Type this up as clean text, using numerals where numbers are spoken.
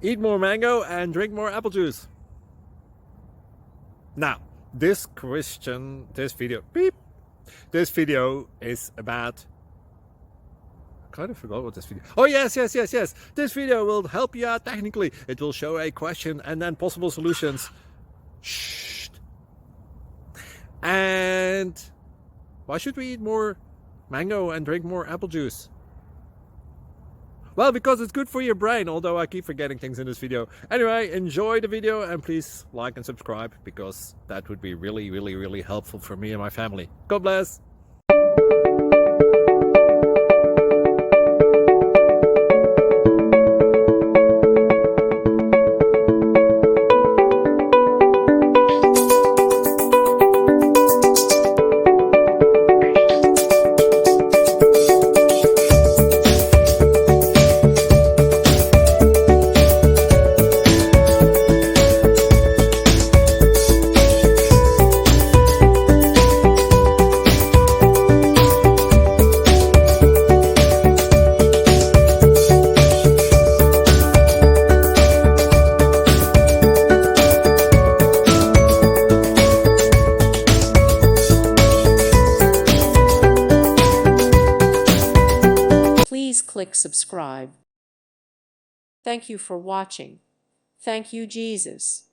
Eat more mango and drink more apple juice. Now, this video is about, I kind of forgot what this video. Oh yes. This video will help you out technically. It will show a question and then possible solutions. Shh. And why should we eat more mango and drink more apple juice? Well, because it's good for your brain, although I keep forgetting things in this video. Anyway, enjoy the video and please like and subscribe, because that would be really helpful for me and my family. God bless! Please click subscribe. Thank you for watching. Thank you, Jesus.